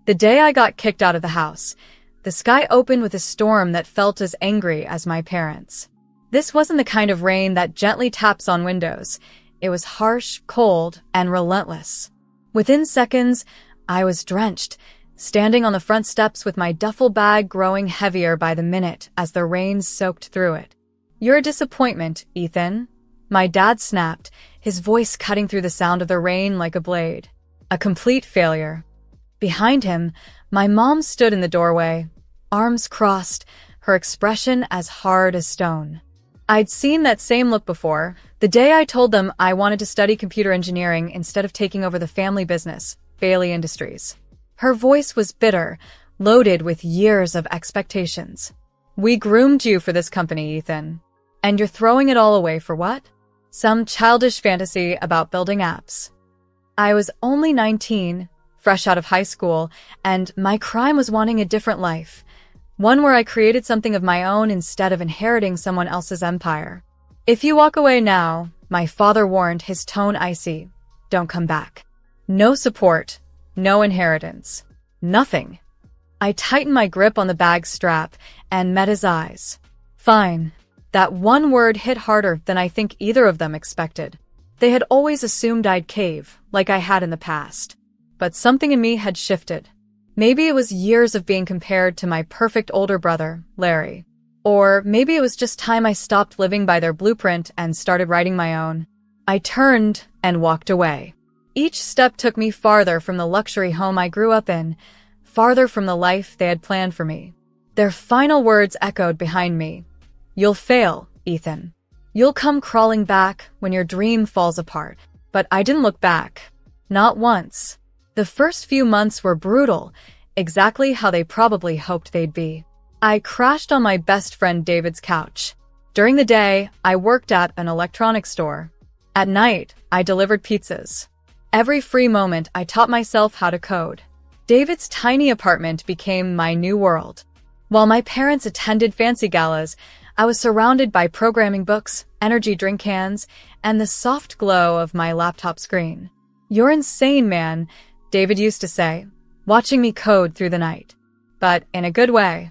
The day I got kicked out of the house, the sky opened with a storm that felt as angry as my parents. This wasn't the kind of rain that gently taps on windows. It was harsh, cold, and relentless. Within seconds, I was drenched, standing on the front steps with my duffel bag growing heavier by the minute as the rain soaked through it. "You're a disappointment, Ethan," my dad snapped, his voice cutting through the sound of the rain like a blade. "A complete failure." Behind him, my mom stood in the doorway, arms crossed, her expression as hard as stone. I'd seen that same look before, the day I told them I wanted to study computer engineering instead of taking over the family business, Bailey Industries. Her voice was bitter, loaded with years of expectations. "We groomed you for this company, Ethan. And you're throwing it all away for what? Some childish fantasy about building apps." I was only 19, fresh out of high school, and my crime was wanting a different life. One where I created something of my own instead of inheriting someone else's empire. "If you walk away now," my father warned, his tone icy, "don't come back. No support, no inheritance, nothing." I tightened my grip on the bag strap and met his eyes. "Fine." That one word hit harder than I think either of them expected. They had always assumed I'd cave, like I had in the past. But something in me had shifted. Maybe it was years of being compared to my perfect older brother, Larry. Or maybe it was just time I stopped living by their blueprint and started writing my own. I turned and walked away. Each step took me farther from the luxury home I grew up in, farther from the life they had planned for me. Their final words echoed behind me. "You'll fail, Ethan. You'll come crawling back when your dream falls apart." But I didn't look back. Not once. The first few months were brutal, exactly how they probably hoped they'd be. I crashed on my best friend David's couch. During the day, I worked at an electronics store. At night, I delivered pizzas. Every free moment, I taught myself how to code. David's tiny apartment became my new world. While my parents attended fancy galas, I was surrounded by programming books, energy drink cans, and the soft glow of my laptop screen. "You're insane, man," David used to say, watching me code through the night. But in a good way.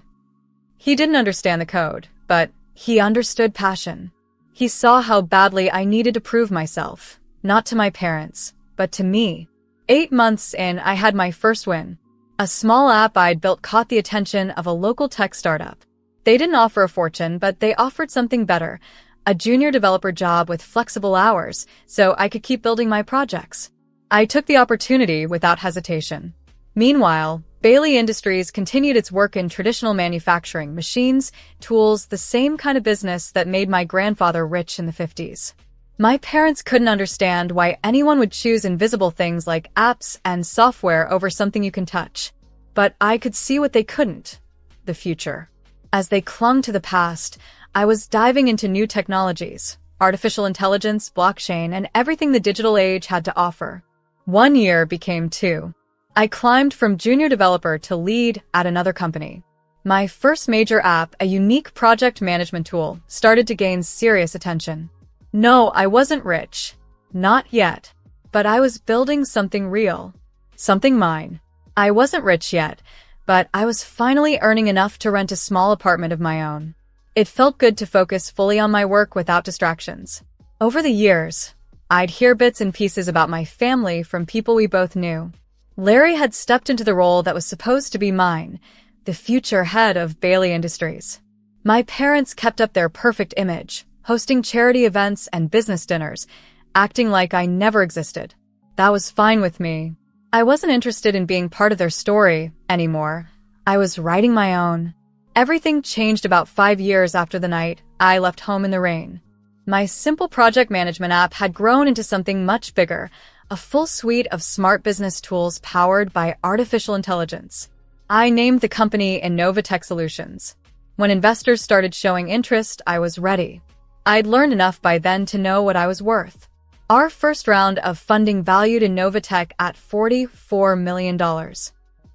He didn't understand the code, but he understood passion. He saw how badly I needed to prove myself, not to my parents, but to me. 8 months in, I had my first win. A small app I'd built caught the attention of a local tech startup. They didn't offer a fortune, but they offered something better, a junior developer job with flexible hours, so I could keep building my projects. I took the opportunity without hesitation. Meanwhile, Bailey Industries continued its work in traditional manufacturing, machines, tools, the same kind of business that made my grandfather rich in the 50s. My parents couldn't understand why anyone would choose invisible things like apps and software over something you can touch. But I could see what they couldn't: the future. As they clung to the past, I was diving into new technologies, artificial intelligence, blockchain, and everything the digital age had to offer. 1 year became 2. I climbed from junior developer to lead at another company. My first major app, a unique project management tool, started to gain serious attention. No, I wasn't rich. Not yet. But I was building something real. Something mine. I wasn't rich yet, but I was finally earning enough to rent a small apartment of my own. It felt good to focus fully on my work without distractions. Over the years, I'd hear bits and pieces about my family from people we both knew. Larry had stepped into the role that was supposed to be mine, the future head of Bailey Industries. My parents kept up their perfect image, hosting charity events and business dinners, acting like I never existed. That was fine with me. I wasn't interested in being part of their story anymore. I was writing my own. Everything changed about 5 years after the night I left home in the rain. My simple project management app had grown into something much bigger, a full suite of smart business tools powered by artificial intelligence. I named the company Innova Tech Solutions. When investors started showing interest, I was ready. I'd learned enough by then to know what I was worth. Our first round of funding valued Innova Tech at $44 million.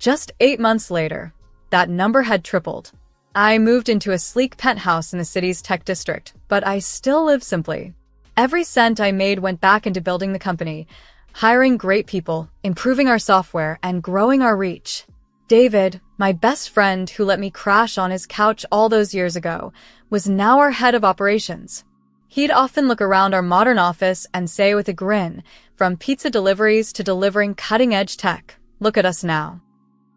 Just 8 months later, that number had tripled. I moved into a sleek penthouse in the city's tech district, but I still live simply. Every cent I made went back into building the company, hiring great people, improving our software, and growing our reach. David, my best friend who let me crash on his couch all those years ago, was now our head of operations. He'd often look around our modern office and say with a grin, from pizza deliveries to delivering cutting-edge tech, "Look at us now."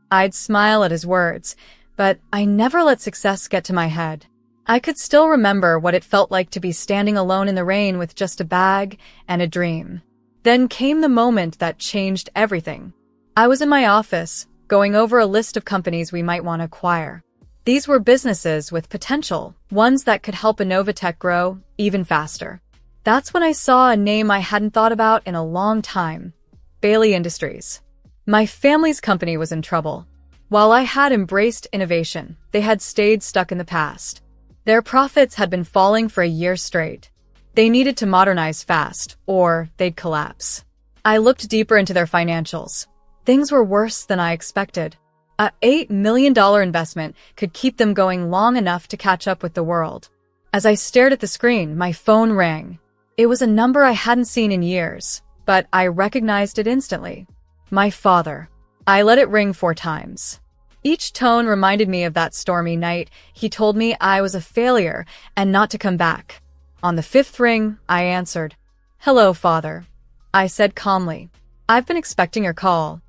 I'd smile at his words, but I never let success get to my head. I could still remember what it felt like to be standing alone in the rain with just a bag and a dream. Then came the moment that changed everything. I was in my office, going over a list of companies we might want to acquire. These were businesses with potential, ones that could help Innovatech grow even faster. That's when I saw a name I hadn't thought about in a long time: Bailey Industries. My family's company was in trouble. While I had embraced innovation, they had stayed stuck in the past. Their profits had been falling for a year straight. They needed to modernize fast, or they'd collapse. I looked deeper into their financials. Things were worse than I expected. A $8 million investment could keep them going long enough to catch up with the world. As I stared at the screen, my phone rang. It was a number I hadn't seen in years, but I recognized it instantly. My father. I let it ring 4 times. Each tone reminded me of that stormy night he told me I was a failure and not to come back. On the 5th ring, I answered. "Hello, Father," I said calmly. "I've been expecting your call."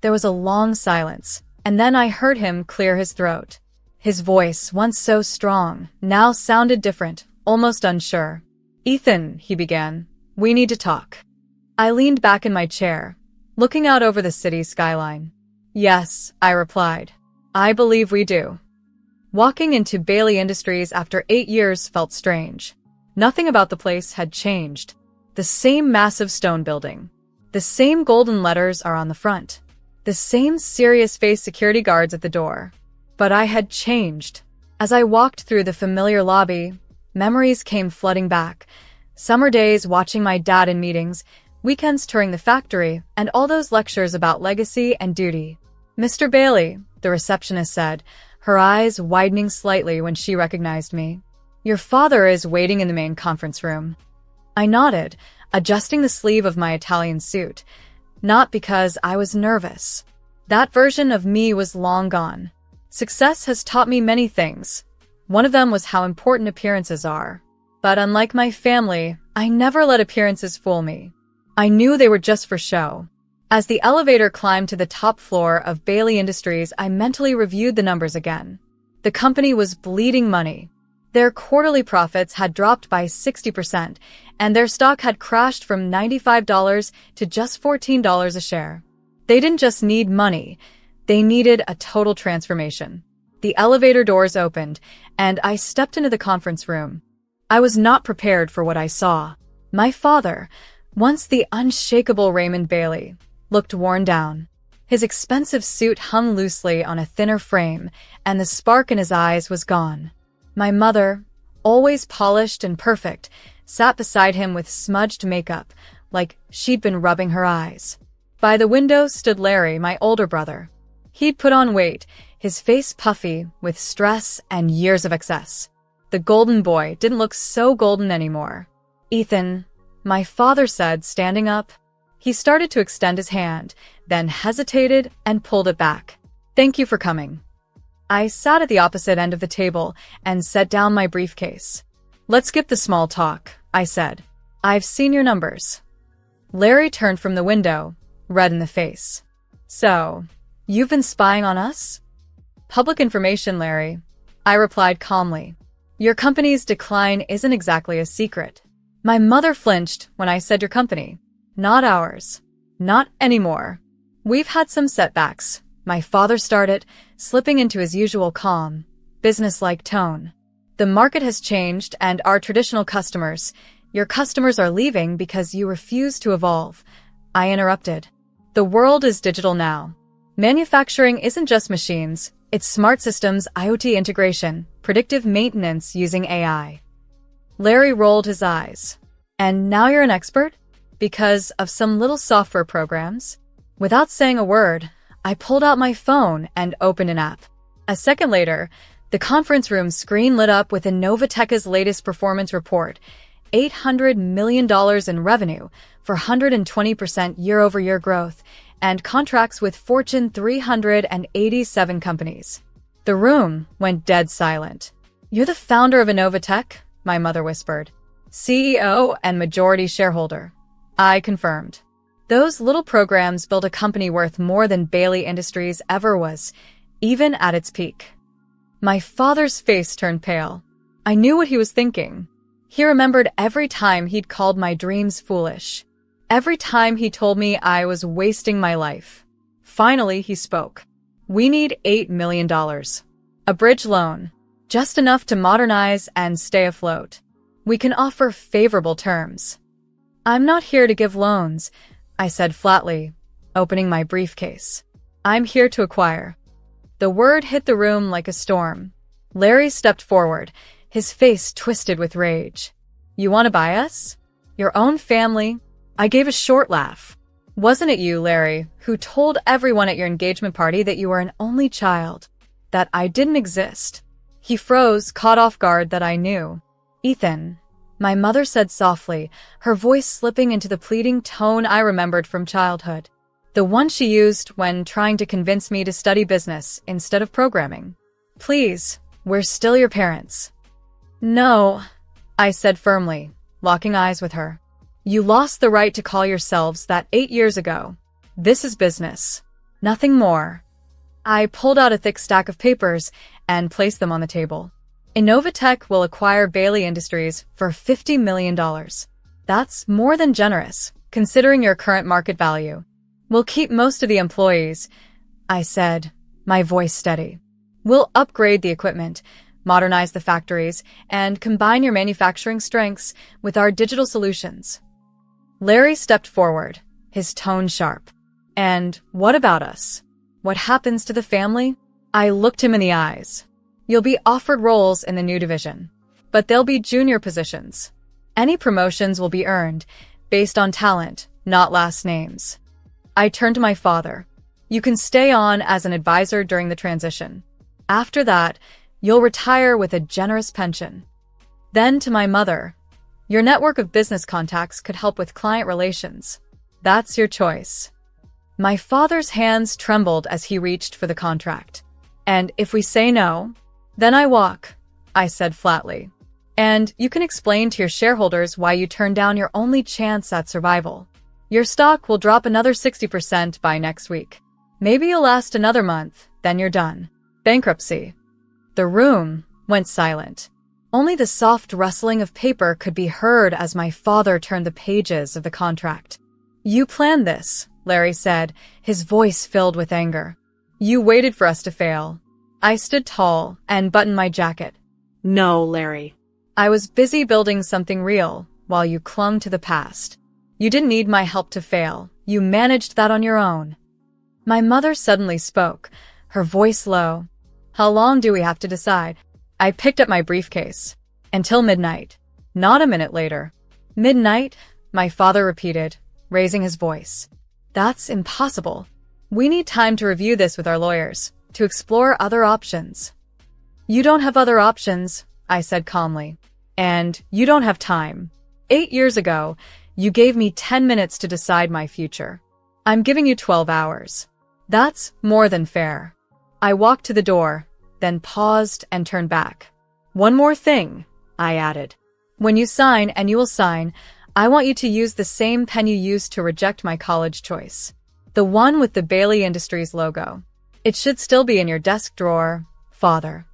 There was a long silence, and then I heard him clear his throat. His voice, once so strong, now sounded different, almost unsure. "Ethan," he began, "we need to talk." I leaned back in my chair, looking out over the city's skyline. "Yes," I replied. "I believe we do." Walking into Bailey Industries after 8 years felt strange. Nothing about the place had changed. The same massive stone building. The same golden letters are on the front. The same serious-faced security guards at the door. But I had changed. As I walked through the familiar lobby, memories came flooding back. Summer days watching my dad in meetings, weekends touring the factory, and all those lectures about legacy and duty. "Mr. Bailey," the receptionist said, her eyes widening slightly when she recognized me. "Your father is waiting in the main conference room." I nodded, adjusting the sleeve of my Italian suit. Not because I was nervous. That version of me was long gone. Success has taught me many things. One of them was how important appearances are. But unlike my family, I never let appearances fool me. I knew they were just for show. As the elevator climbed to the top floor of Bailey Industries, I mentally reviewed the numbers again. The company was bleeding money. Their quarterly profits had dropped by 60%, and their stock had crashed from $95 to just $14 a share. They didn't just need money, they needed a total transformation. The elevator doors opened, and I stepped into the conference room. I was not prepared for what I saw. My father, once the unshakable Raymond Bailey, looked worn down. His expensive suit hung loosely on a thinner frame, and the spark in his eyes was gone. My mother, always polished and perfect, sat beside him with smudged makeup, like she'd been rubbing her eyes. By the window stood Larry, my older brother. He'd put on weight, his face puffy with stress and years of excess. The golden boy didn't look so golden anymore. "Ethan," my father said, standing up. He started to extend his hand, then hesitated and pulled it back. "Thank you for coming." I sat at the opposite end of the table and set down my briefcase. "Let's skip the small talk," I said. "I've seen your numbers." Larry turned from the window, red in the face. "So, you've been spying on us?" "Public information, Larry," I replied calmly. "Your company's decline isn't exactly a secret." My mother flinched when I said your company. "Not ours. Not anymore. We've had some setbacks," my father started, slipping into his usual calm, business-like tone. "The market has changed, and our traditional customers, your customers are leaving because you refuse to evolve." I interrupted. "The world is digital now. Manufacturing isn't just machines, it's smart systems, IoT integration, predictive maintenance using AI. Larry rolled his eyes. "And now you're an expert? Because of some little software programs?" Without saying a word, I pulled out my phone and opened an app. A second later, the conference room screen lit up with Innovatech's latest performance report, $800 million in revenue for 120% year-over-year growth, and contracts with Fortune 387 companies. The room went dead silent. "You're the founder of Innovatech?" my mother whispered. "CEO and majority shareholder," I confirmed. Those little programs built a company worth more than Bailey Industries ever was, even at its peak. My father's face turned pale. I knew what he was thinking. He remembered every time he'd called my dreams foolish. Every time he told me I was wasting my life. Finally, he spoke. "We need $8 million. A bridge loan. Just enough to modernize and stay afloat. We can offer favorable terms." "I'm not here to give loans," I said flatly, opening my briefcase. "I'm here to acquire." The word hit the room like a storm. Larry stepped forward, his face twisted with rage. "You want to buy us? Your own family?" I gave a short laugh. "Wasn't it you, Larry, who told everyone at your engagement party that you were an only child? That I didn't exist?" He froze, caught off guard that I knew. "Ethan," my mother said softly, her voice slipping into the pleading tone I remembered from childhood. The one she used when trying to convince me to study business instead of programming. "Please, we're still your parents." "No," I said firmly, locking eyes with her. "You lost the right to call yourselves that 8 years ago. This is business. Nothing more." I pulled out a thick stack of papers and placed them on the table. "Innovatech will acquire Bailey Industries for $50 million. That's more than generous, considering your current market value. We'll keep most of the employees," I said, my voice steady. "We'll upgrade the equipment, modernize the factories, and combine your manufacturing strengths with our digital solutions." Larry stepped forward, his tone sharp. "And what about us? What happens to the family?" I looked him in the eyes. "You'll be offered roles in the new division, but they'll be junior positions. Any promotions will be earned based on talent, not last names." I turned to my father. "You can stay on as an advisor during the transition. After that, you'll retire with a generous pension." Then to my mother, "Your network of business contacts could help with client relations. That's your choice." My father's hands trembled as he reached for the contract. "And if we say no, then I walk," I said flatly. "And you can explain to your shareholders why you turned down your only chance at survival. Your stock will drop another 60% by next week. Maybe you'll last another month, then you're done. Bankruptcy." The room went silent. Only the soft rustling of paper could be heard as my father turned the pages of the contract. "You planned this," Larry said, his voice filled with anger. "You waited for us to fail." I stood tall and buttoned my jacket. "No, Larry." "I was busy building something real while you clung to the past. You didn't need my help to fail. You managed that on your own." My mother suddenly spoke, her voice low. "How long do we have to decide?" I picked up my briefcase. "Until midnight." Not a minute later. "Midnight?" my father repeated, raising his voice. "That's impossible. We need time to review this with our lawyers, to explore other options." "You don't have other options," I said calmly. "And you don't have time. 8 years ago, you gave me 10 minutes to decide my future. I'm giving you 12 hours. That's more than fair." I walked to the door, then paused and turned back. "One more thing," I added. "When you sign, and you will sign, I want you to use the same pen you used to reject my college choice. The one with the Bailey Industries logo. It should still be in your desk drawer, Father."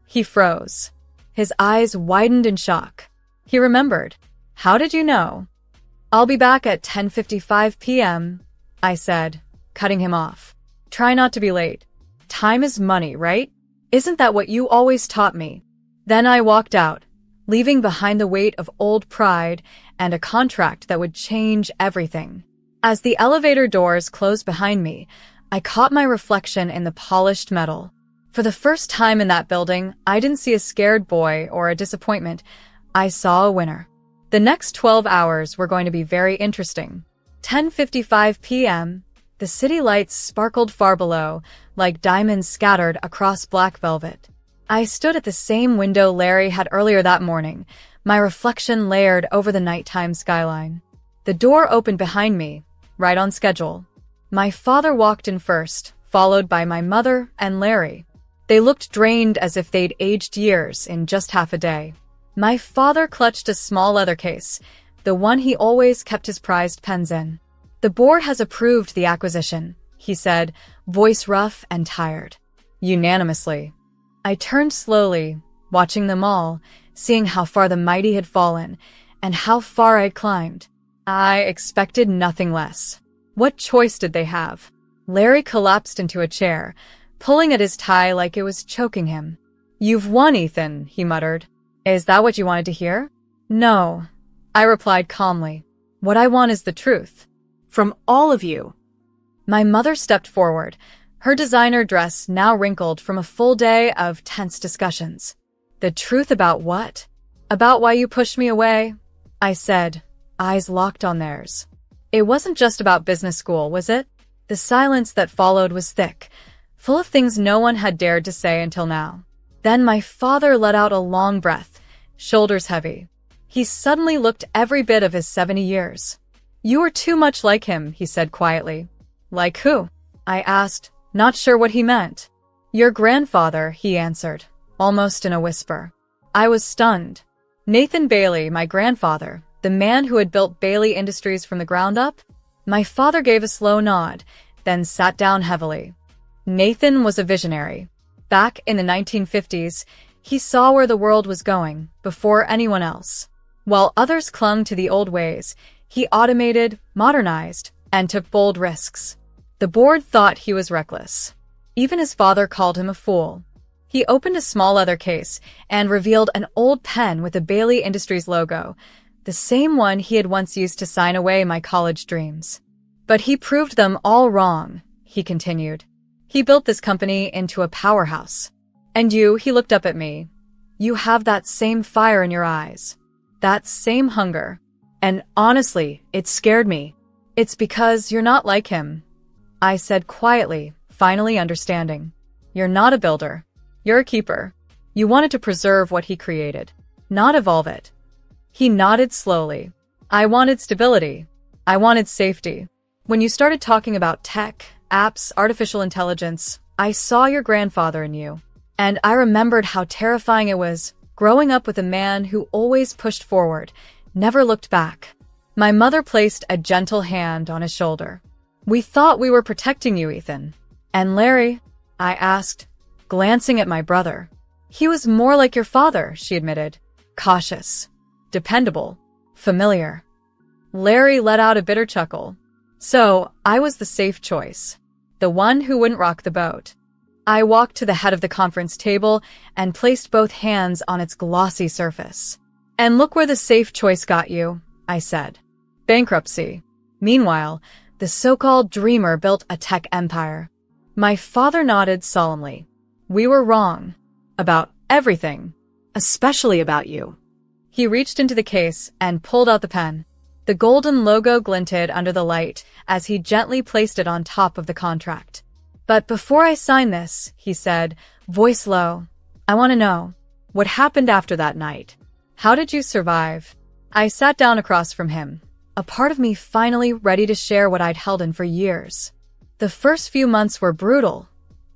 He froze. His eyes widened in shock. He remembered. "How did you know?" "I'll be back at 10:55 p.m., I said, cutting him off. "Try not to be late. Time is money, right? Isn't that what you always taught me?" Then I walked out, leaving behind the weight of old pride and a contract that would change everything. As the elevator doors closed behind me, I caught my reflection in the polished metal. For the first time in that building, I didn't see a scared boy or a disappointment. I saw a winner. The next 12 hours were going to be very interesting. 10:55 p.m., the city lights sparkled far below, like diamonds scattered across black velvet. I stood at the same window Larry had earlier that morning, my reflection layered over the nighttime skyline. The door opened behind me, right on schedule. My father walked in first, followed by my mother and Larry. They looked drained as if they'd aged years in just half a day. My father clutched a small leather case, the one he always kept his prized pens in. "The board has approved the acquisition," he said, voice rough and tired. "Unanimously." I turned slowly, watching them all, seeing how far the mighty had fallen, and how far I'd climbed. I expected nothing less. What choice did they have? Larry collapsed into a chair, pulling at his tie like it was choking him. "You've won, Ethan," he muttered. "Is that what you wanted to hear?" "No," I replied calmly. "What I want is the truth. From all of you." My mother stepped forward, her designer dress now wrinkled from a full day of tense discussions. "The truth about what?" "About why you pushed me away," I said, eyes locked on theirs. "It wasn't just about business school, was it?" The silence that followed was thick, full of things no one had dared to say until now. Then my father let out a long breath, shoulders heavy. He suddenly looked every bit of his 70 years. "You are too much like him," he said quietly. "Like who?" I asked, not sure what he meant. "Your grandfather," he answered, almost in a whisper. I was stunned. Nathan Bailey, my grandfather, the man who had built Bailey Industries from the ground up? My father gave a slow nod, then sat down heavily. Nathan was a visionary. Back in the 1950s, he saw where the world was going, before anyone else. While others clung to the old ways, he automated, modernized, and took bold risks. The board thought he was reckless. Even his father called him a fool. He opened a small leather case and revealed an old pen with a Bailey Industries logo, the same one he had once used to sign away my college dreams. "But he proved them all wrong," he continued. "He built this company into a powerhouse. And you," he looked up at me, "you have that same fire in your eyes, that same hunger. And honestly, it scared me. It's because you're not like him," I said quietly, finally understanding. "You're not a builder. You're a keeper. You wanted to preserve what he created, not evolve it." He nodded slowly. "I wanted stability. I wanted safety. When you started talking about tech, apps, artificial intelligence, I saw your grandfather in you. And I remembered how terrifying it was growing up with a man who always pushed forward, never looked back." My mother placed a gentle hand on his shoulder. "We thought we were protecting you, Ethan." "And Larry?" I asked, glancing at my brother. "He was more like your father," she admitted. "Cautious. Dependable. Familiar." Larry let out a bitter chuckle. "So, I was the safe choice. The one who wouldn't rock the boat." I walked to the head of the conference table and placed both hands on its glossy surface. "And look where the safe choice got you," I said. "Bankruptcy." Meanwhile, the so-called dreamer built a tech empire. My father nodded solemnly. "We were wrong. About everything. Especially about you." He reached into the case and pulled out the pen. The golden logo glinted under the light as he gently placed it on top of the contract. "But before I sign this," he said, voice low, "I want to know, what happened after that night? How did you survive?" I sat down across from him, a part of me finally ready to share what I'd held in for years. "The first few months were brutal,"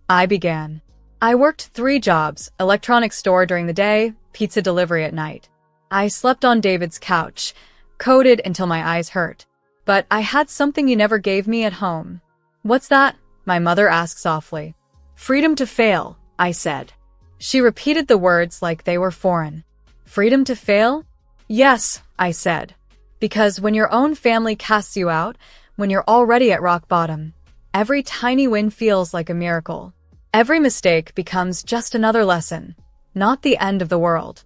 I began. "I worked 3 jobs, electronics store during the day, pizza delivery at night. I slept on David's couch, coded until my eyes hurt. But I had something you never gave me at home." "What's that?" my mother asked softly. "Freedom to fail," I said. She repeated the words like they were foreign. "Freedom to fail?" "Yes," I said. "Because when your own family casts you out, when you're already at rock bottom, every tiny win feels like a miracle. Every mistake becomes just another lesson, not the end of the world."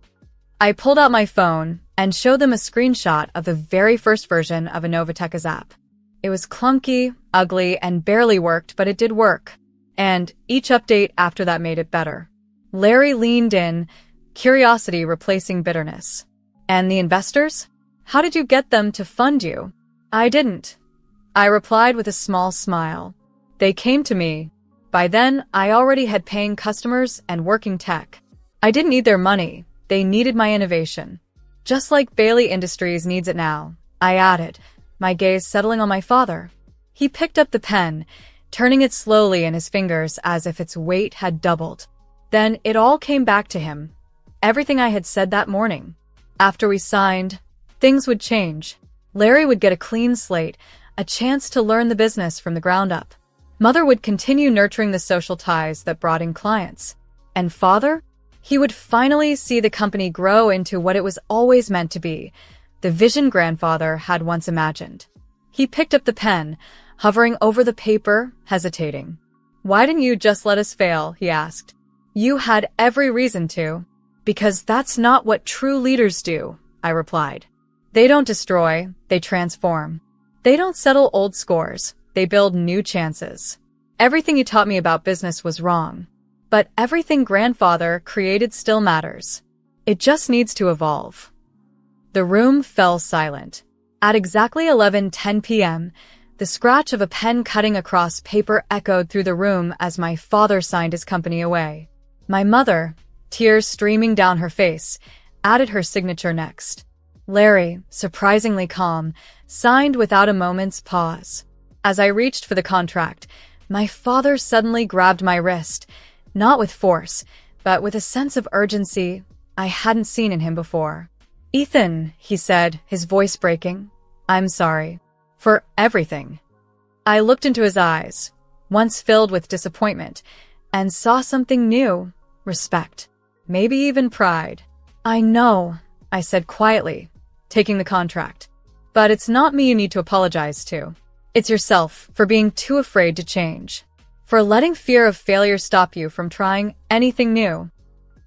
I pulled out my phone and showed them a screenshot of the very first version of Novateka's app. It was clunky, ugly, and barely worked, but it did work. And each update after that made it better. Larry leaned in, curiosity replacing bitterness. "And the investors? How did you get them to fund you?" "I didn't," I replied with a small smile. "They came to me. By then, I already had paying customers and working tech. I didn't need their money. They needed my innovation. Just like Bailey Industries needs it now," I added, my gaze settling on my father. He picked up the pen, turning it slowly in his fingers as if its weight had doubled. Then it all came back to him. Everything I had said that morning. After we signed, things would change. Larry would get a clean slate, a chance to learn the business from the ground up. Mother would continue nurturing the social ties that brought in clients. And father? He would finally see the company grow into what it was always meant to be, the vision grandfather had once imagined. He picked up the pen, hovering over the paper, hesitating. "Why didn't you just let us fail?" he asked. "You had every reason to." "Because that's not what true leaders do," I replied. "They don't destroy, they transform. They don't settle old scores, they build new chances. Everything you taught me about business was wrong. But everything grandfather created still matters. It just needs to evolve." The room fell silent. At exactly 11:10 p.m., the scratch of a pen cutting across paper echoed through the room as my father signed his company away. My mother, tears streaming down her face, added her signature next. Larry, surprisingly calm, signed without a moment's pause. As I reached for the contract, my father suddenly grabbed my wrist, not with force, but with a sense of urgency I hadn't seen in him before. "Ethan," he said, his voice breaking, "I'm sorry. For everything." I looked into his eyes, once filled with disappointment, and saw something new, respect, maybe even pride. "I know," I said quietly, taking the contract. "But it's not me you need to apologize to. It's yourself for being too afraid to change. For letting fear of failure stop you from trying anything new.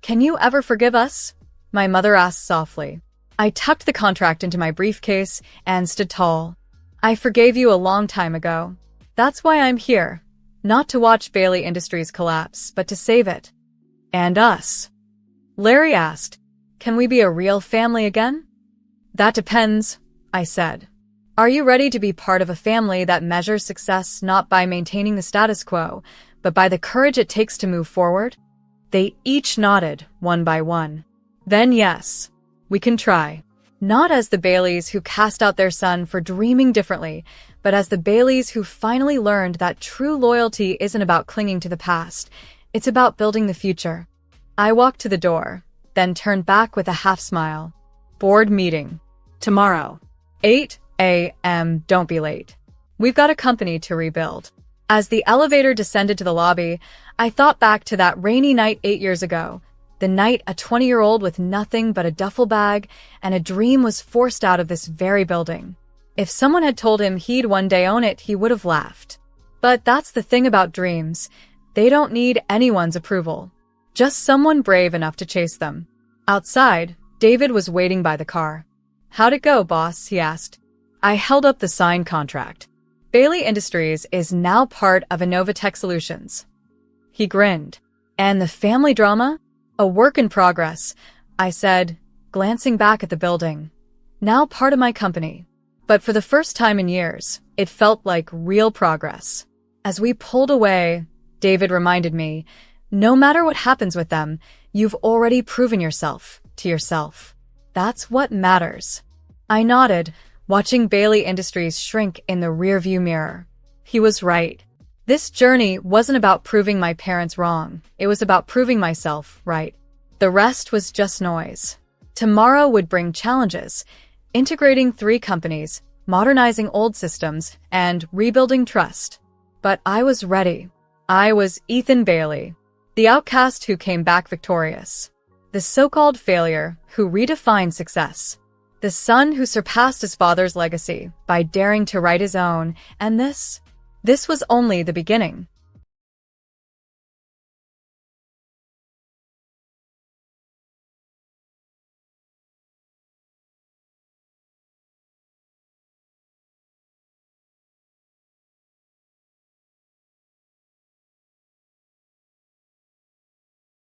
Can you ever forgive us?" my mother asked softly. I tucked the contract into my briefcase and stood tall. "I forgave you a long time ago. That's why I'm here. Not to watch Bailey Industries collapse, but to save it. And us." Larry asked, "Can we be a real family again?" "That depends," I said. "Are you ready to be part of a family that measures success not by maintaining the status quo, but by the courage it takes to move forward?" They each nodded, one by one. "Then yes, we can try." Not as the Baileys who cast out their son for dreaming differently, but as the Baileys who finally learned that true loyalty isn't about clinging to the past, it's about building the future. I walked to the door, then turned back with a half smile. "Board meeting. Tomorrow. 8 a.m. Don't be late. We've got a company to rebuild." As the elevator descended to the lobby, I thought back to that rainy night 8 years ago, the night a 20-year-old with nothing but a duffel bag and a dream was forced out of this very building. If someone had told him he'd one day own it, he would have laughed. But that's the thing about dreams. They don't need anyone's approval. Just someone brave enough to chase them. Outside, David was waiting by the car. "How'd it go, boss?" he asked. I held up the signed contract. "Bailey Industries is now part of Innovatech Solutions." He grinned. "And the family drama? A work in progress," I said, glancing back at the building. "Now part of my company." But for the first time in years, it felt like real progress. As we pulled away, David reminded me, no matter what happens with them, you've already proven yourself to yourself. That's what matters. I nodded, watching Bailey Industries shrink in the rearview mirror. He was right. This journey wasn't about proving my parents wrong. It was about proving myself right. The rest was just noise. Tomorrow would bring challenges, integrating 3 companies, modernizing old systems, and rebuilding trust. But I was ready. I was Ethan Bailey, the outcast who came back victorious, the so-called failure who redefined success, the son who surpassed his father's legacy by daring to write his own, and this was only the beginning.